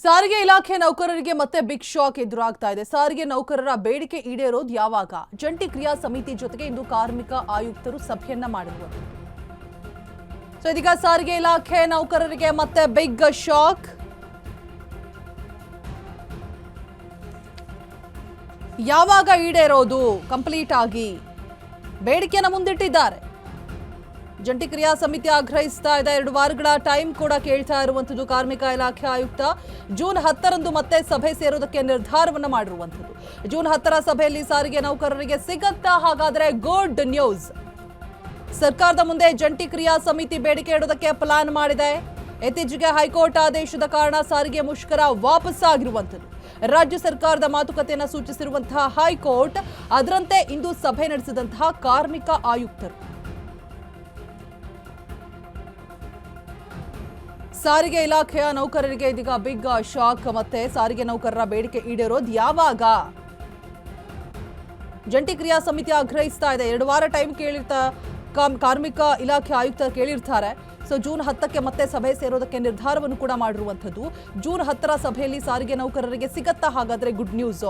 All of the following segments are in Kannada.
ಸಾರಿಗೆ ಇಲಾಖೆ ನೌಕರರಿಗೆ ಮತ್ತೆ ಬಿಗ್ ಶಾಕ್ ಎದುರಾಗ್ತಾ ಇದೆ. ಸಾರಿಗೆ ನೌಕರರ ಬೇಡಿಕೆ ಈಡೇರೋದು ಯಾವಾಗ? ಜಂಟಿ ಕ್ರಿಯಾ ಸಮಿತಿ ಜೊತೆಗೆ ಇಂದು ಕಾರ್ಮಿಕ ಆಯುಕ್ತರು ಸಭೆಯನ್ನ ಮಾಡಿದ್ರು. ಇದೀಗ ಸಾರಿಗೆ ಇಲಾಖೆ ನೌಕರರಿಗೆ ಮತ್ತೆ ಬಿಗ್ ಶಾಕ್. ಯಾವಾಗ ಈಡೇರೋದು ಕಂಪ್ಲೀಟ್ ಆಗಿ ಬೇಡಿಕೆಯನ್ನು ಮುಂದಿಟ್ಟಿದ್ದಾರೆ. ಜಂಟಿ ಕ್ರಿಯಾ ಸಮಿತಿ ಆಗ್ರಹಿಸ್ತಾ ಇದೆ. 2 ವಾರಗಳ ಟೈಮ್ ಕೂಡ ಕೇಳ್ತಾ ಇರುವಂತದ್ದು. ಕಾರ್ಮಿಕ ಇಲಾಖೆ ಆಯುಕ್ತ ಜೂನ್ 10ರಂದು ಮತ್ತೆ ಸಭೆ ಸೇರೋದಕ್ಕೆ ನಿರ್ಧಾರವನ್ನ ಮಾಡಿರುವಂತದ್ದು. ಜೂನ್ 10ರ ಸಭೆಯಲ್ಲಿ ಸಾರಿಗೆ ನೌಕರರಿಗೆ ಸಿಗತ್ತಾ? ಹಾಗಾದ್ರೆ ಗುಡ್ ನ್ಯೂಸ್. ಸರ್ಕಾರದ ಮುಂದೆ ಜಂಟಿ ಕ್ರಿಯಾ ಸಮಿತಿ ಬೇಡಿಕೆ ಇಡೋದಕ್ಕೆ ಪ್ಲಾನ್ ಮಾಡಿದೆ. ಇತ್ತೀಚೆಗೆ ಹೈಕೋರ್ಟ್ ಆದೇಶದ ಕಾರಣ ಸಾರಿಗೆ ಮುಷ್ಕರ ವಾಪಸ್ ಆಗಿರುವಂತದ್ದು. ರಾಜ್ಯ ಸರ್ಕಾರದ ಮಾತುಕತೆಯನ್ನು ಸೂಚಿಸಿರುವಂತಹ ಹೈಕೋರ್ಟ್ ಅದರಂತೆ ಇಂದು ಸಭೆ ನಡೆಸಿದಂತಹ ಕಾರ್ಮಿಕ ಆಯುಕ್ತರು ಸಾರಿಗೆ ಇಲಾಖೆಯ ನೌಕರರಿಗೆ ಇದೀಗ ಬಿಗ್ ಶಾಕ್. ಮತ್ತೆ ಸಾರಿಗೆ ನೌಕರರ ಬೇಡಿಕೆ ಈಡೇರೋದು ಯಾವಾಗ? ಜಂಟಿ ಕ್ರಿಯಾ ಸಮಿತಿ ಆಗ್ರಹಿಸ್ತಾ ಇದೆ. 2 ವಾರ ಟೈಮ್ ಕಾರ್ಮಿಕ ಇಲಾಖೆ ಆಯುಕ್ತ ಕೇಳಿರ್ತಾರೆ. ಜೂನ್ 10ಕ್ಕೆ ಮತ್ತೆ ಸಭೆ ಸೇರೋದಕ್ಕೆ ನಿರ್ಧಾರವನ್ನು ಕೂಡ ಮಾಡಿರುವಂಥದ್ದು. ಜೂನ್ 10ರ ಸಭೆಯಲ್ಲಿ ಸಾರಿಗೆ ನೌಕರರಿಗೆ ಸಿಗತ್ತಾ? ಹಾಗಾದ್ರೆ ಗುಡ್ ನ್ಯೂಸ್.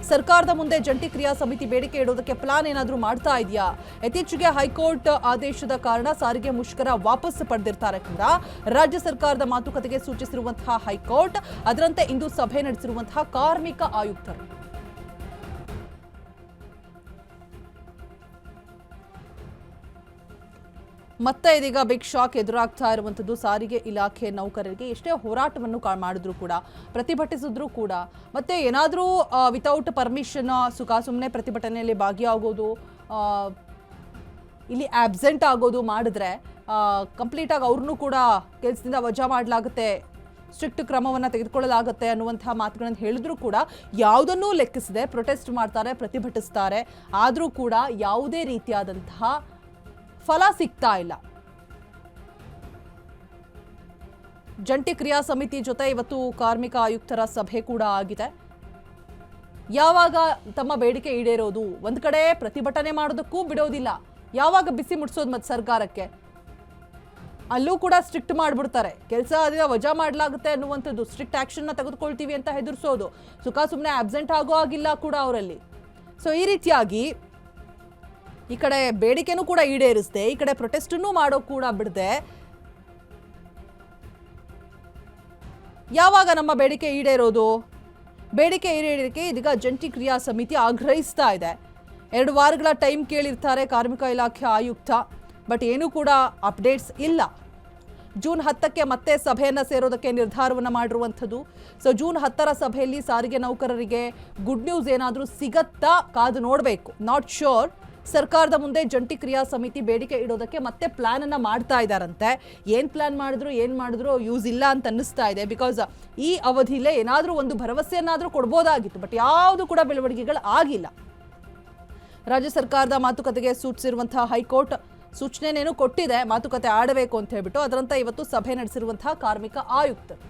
ಸರ್ಕಾರದ ಮುಂದೆ ಜಂಟಿ ಕ್ರಿಯಾ ಸಮಿತಿ ಬೇಡಿಕೆ ಇಡೋದಕ್ಕೆ ಪ್ಲಾನ್ ಏನಾದರೂ ಮಾಡ್ತಾ ಇದೆಯಾ? ಇತ್ತೀಚೆಗೆ ಹೈಕೋರ್ಟ್ ಆದೇಶದ ಕಾರಣ ಸಾರಿಗೆ ಮುಷ್ಕರ ವಾಪಸ್ ಪಡೆದಿರ್ತಾರೆ ಕೂಡ. ರಾಜ್ಯ ಸರ್ಕಾರದ ಮಾತುಕತೆಗೆ ಸೂಚಿಸಿರುವಂತಹ ಹೈಕೋರ್ಟ್ ಅದರಂತೆ ಇಂದು ಸಭೆ ನಡೆಸಿರುವಂತಹ ಕಾರ್ಮಿಕ ಆಯುಕ್ತರು ಮತ್ತೆ ಇದೀಗ ಬಿಗ್ ಶಾಕ್ ಎದುರಾಗ್ತಾ ಇರುವಂತದ್ದು. ಸಾರಿಗೆ ಇಲಾಖೆ ನೌಕರರಿಗೆ ಎಷ್ಟೇ ಹೋರಾಟವನ್ನು ಮಾಡಿದ್ರು ಕೂಡ, ಪ್ರತಿಭಟಿಸಿದ್ರು ಕೂಡ, ಮತ್ತೆ ಏನಾದರೂ ವಿತೌಟ್ ಪರ್ಮಿಷನ್ ಸುಮ್ಮನೆ ಪ್ರತಿಭಟನೆಯಲ್ಲಿ ಭಾಗಿಯಾಗೋದು, ಇಲ್ಲಿ ಆಬ್ಸೆಂಟ್ ಆಗೋದು ಮಾಡಿದ್ರೆ ಕಂಪ್ಲೀಟ್ ಆಗಿ ಅವ್ರನ್ನೂ ಕೂಡ ಕೆಲಸದಿಂದ ವಜಾ ಮಾಡಲಾಗುತ್ತೆ, ಸ್ಟ್ರಿಕ್ಟ್ ಕ್ರಮವನ್ನು ತೆಗೆದುಕೊಳ್ಳಲಾಗುತ್ತೆ ಅನ್ನುವಂತಹ ಮಾತುಗಳನ್ನು ಹೇಳಿದ್ರು ಕೂಡ ಯಾವುದನ್ನೂ ಲೆಕ್ಕಿಸದೆ ಪ್ರೊಟೆಸ್ಟ್ ಮಾಡ್ತಾರೆ, ಪ್ರತಿಭಟಿಸ್ತಾರೆ. ಆದರೂ ಕೂಡ ಯಾವುದೇ ರೀತಿಯಾದಂತಹ ಫಲ ಸಿಗ್ತಾ ಇಲ್ಲ. ಜಂಟಿ ಕ್ರಿಯಾ ಸಮಿತಿ ಜೊತೆ ಇವತ್ತು ಕಾರ್ಮಿಕ ಆಯುಕ್ತರ ಸಭೆ ಕೂಡ ಆಗಿದೆ. ಯಾವಾಗ ತಮ್ಮ ಬೇಡಿಕೆ ಈಡೇರೋದು? ಒಂದ್ ಕಡೆ ಪ್ರತಿಭಟನೆ ಮಾಡೋದಕ್ಕೂ ಬಿಡೋದಿಲ್ಲ, ಯಾವಾಗ ಬಿಸಿ ಮುಟ್ಸೋದು ಮತ್ತೆ ಸರ್ಕಾರಕ್ಕೆ? ಅಲ್ಲೂ ಕೂಡ ಸ್ಟ್ರಿಕ್ಟ್ ಮಾಡ್ಬಿಡ್ತಾರೆ, ಕೆಲಸ ವಜಾ ಮಾಡಲಾಗುತ್ತೆ ಅನ್ನುವಂಥದ್ದು, ಸ್ಟ್ರಿಕ್ಟ್ ಆಕ್ಷನ್ನ ತೆಗೆದುಕೊಳ್ತೀವಿ ಅಂತ ಹೆದರ್ಸೋದು, ಸುಮ್ಮನೆ ಆಬ್ಸೆಂಟ್ ಆಗೋ ಆಗಿಲ್ಲ ಕೂಡ ಅವರಲ್ಲಿ. ಈ ರೀತಿಯಾಗಿ ಈ ಕಡೆ ಬೇಡಿಕೆನೂ ಕೂಡ ಈಡೇರಿಸದೆ, ಈ ಕಡೆ ಪ್ರೊಟೆಸ್ಟನ್ನು ಮಾಡೋ ಕೂಡ ಬಿಡದೆ, ಯಾವಾಗ ನಮ್ಮ ಬೇಡಿಕೆ ಈಡೇರೋದು? ಬೇಡಿಕೆ ಈಡೇರಿಕೆ ಇದೀಗ ಜಂಟಿ ಕ್ರಿಯಾ ಸಮಿತಿ ಆಗ್ರಹಿಸ್ತಾ ಇದೆ. 2 ವಾರಗಳ ಟೈಮ್ ಕೇಳಿರ್ತಾರೆ ಕಾರ್ಮಿಕ ಇಲಾಖೆ ಆಯುಕ್ತ, ಬಟ್ ಏನೂ ಕೂಡ ಅಪ್ಡೇಟ್ಸ್ ಇಲ್ಲ. ಜೂನ್ 10ಕ್ಕೆ ಮತ್ತೆ ಸಭೆಯನ್ನು ಸೇರೋದಕ್ಕೆ ನಿರ್ಧಾರವನ್ನು ಮಾಡಿರುವಂಥದ್ದು. ಜೂನ್ 10ರ ಸಭೆಯಲ್ಲಿ ಸಾರಿಗೆ ನೌಕರರಿಗೆ ಗುಡ್ ನ್ಯೂಸ್ ಏನಾದರೂ ಸಿಗತ್ತಾ? ಕಾದು ನೋಡಬೇಕು. Not sure. ಸರ್ಕಾರದ ಮುಂದೆ ಜಂಟಿ ಕ್ರಿಯಾ ಸಮಿತಿ ಬೇಡಿಕೆ ಇಡೋದಕ್ಕೆ ಮತ್ತೆ ಪ್ಲಾನ್ ಅನ್ನ ಮಾಡ್ತಾ ಇದ್ದಾರಂತೆ. ಏನ್ ಪ್ಲಾನ್ ಮಾಡಿದ್ರು ಯೂಸ್ ಇಲ್ಲ ಅಂತ ಅನ್ನಿಸ್ತಾ ಇದೆ. ಬಿಕಾಸ್ ಈ ಅವಧಿಲೇ ಏನಾದರೂ ಒಂದು ಭರವಸೆಯನ್ನಾದರೂ ಕೊಡ್ಬೋದಾಗಿತ್ತು, ಬಟ್ ಯಾವುದು ಕೂಡ ಬೆಳವಣಿಗೆಗಳು ಆಗಿಲ್ಲ. ರಾಜ್ಯ ಸರ್ಕಾರದ ಮಾತುಕತೆಗೆ ಸೂಚಿಸಿರುವಂತಹ ಹೈಕೋರ್ಟ್ ಸೂಚನೆನೇನು ಕೊಟ್ಟಿದೆ, ಮಾತುಕತೆ ಆಡಬೇಕು ಅಂತ ಹೇಳ್ಬಿಟ್ಟು. ಅದರಂತೆ ಇವತ್ತು ಸಭೆ ನಡೆಸಿರುವಂತಹ ಕಾರ್ಮಿಕ ಆಯುಕ್ತರು